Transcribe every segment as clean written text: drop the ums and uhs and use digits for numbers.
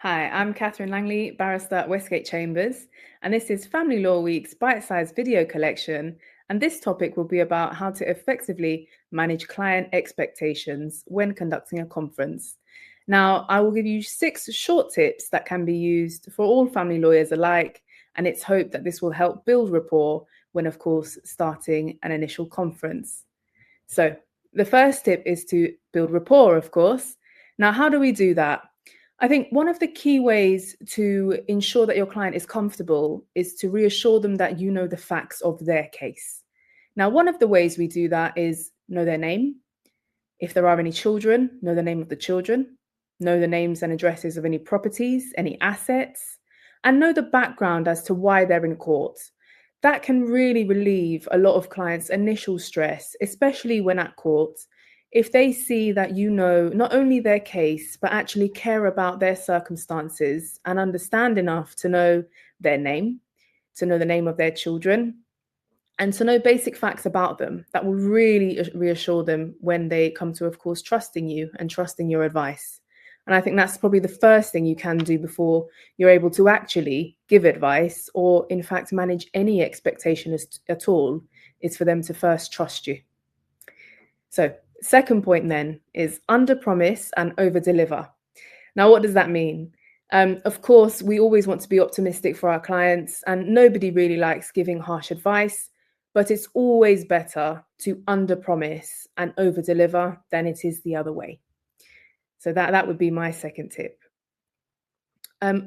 Hi, I'm Catharine Langley, barrister at Westgate Chambers, and this is Family Law Week's Bitesized video collection. And this topic will be about how to effectively manage client expectations when conducting a conference. Now, I will give you 6 short tips that can be used for all family lawyers alike, and it's hoped that this will help build rapport when, of course, starting an initial conference. So, the first tip is to build rapport, of course. Now, how do we do that? I think one of the key ways to ensure that your client is comfortable is to reassure them that you know the facts of their case. Now, one of the ways we do that is know their name. If there are any children, know the name of the children, know the names and addresses of any properties, any assets, and know the background as to why they're in court. That can really relieve a lot of clients' initial stress, especially when at court, if they see that you know not only their case, but actually care about their circumstances and understand enough to know their name, to know the name of their children, and to know basic facts about them. That will really reassure them when they come to, of course, trusting you and trusting your advice. And I think that's probably the first thing you can do before you're able to actually give advice or, in fact, manage any expectation at all, is for them to first trust you. So, second point then is under promise and over deliver. Now, what does that mean? Of course, we always want to be optimistic for our clients, and nobody really likes giving harsh advice, but it's always better to under promise and over deliver than it is the other way. So that would be my second tip.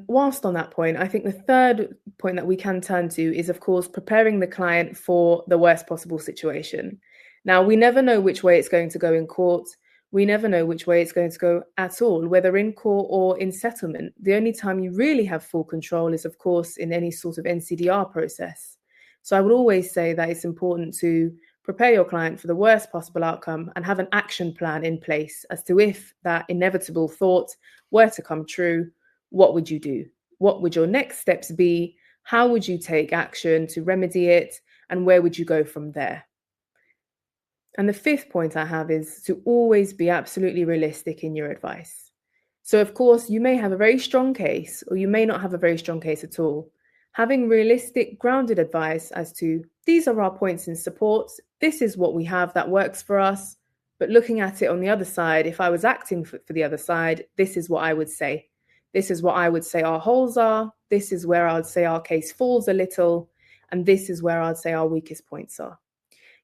Whilst on that point, I think the third point that we can turn to is, of course, preparing the client for the worst possible situation. Now, we never know which way it's going to go in court. We never know which way it's going to go at all, whether in court or in settlement. The only time you really have full control is, of course, in any sort of NCDR process. So I would always say that it's important to prepare your client for the worst possible outcome and have an action plan in place as to if that inevitable thought were to come true, what would you do? What would your next steps be? How would you take action to remedy it? And where would you go from there? And the fifth point I have is to always be absolutely realistic in your advice. So, of course, you may have a very strong case, or you may not have a very strong case at all. Having realistic, grounded advice as to these are our points in support, this is what we have that works for us. But looking at it on the other side, if I was acting for the other side, this is what I would say. This is what I would say our holes are. This is where I would say our case falls a little. And this is where I'd say our weakest points are.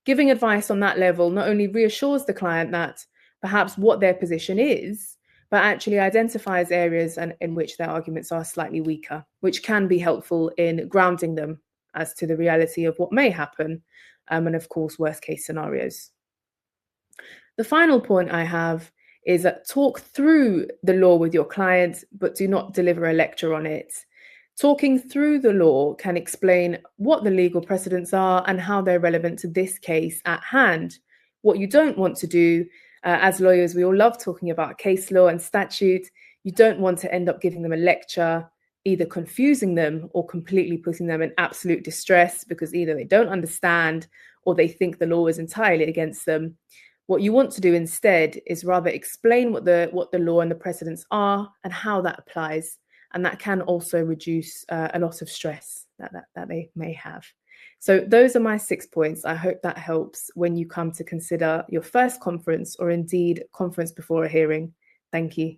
Giving advice on that level not only reassures the client that perhaps what their position is, but actually identifies areas in which their arguments are slightly weaker, which can be helpful in grounding them as to the reality of what may happen, and of course, worst case scenarios. The final point I have is that talk through the law with your client, but do not deliver a lecture on it. Talking through the law can explain what the legal precedents are and how they're relevant to this case at hand. What you don't want to do, as lawyers, we all love talking about case law and statute. You don't want to end up giving them a lecture, either confusing them or completely putting them in absolute distress because either they don't understand or they think the law is entirely against them. What you want to do instead is rather explain what the law and the precedents are and how that applies. And that can also reduce a lot of stress that they may have. So those are my 6 points. I hope that helps when you come to consider your first conference or indeed conference before a hearing. Thank you.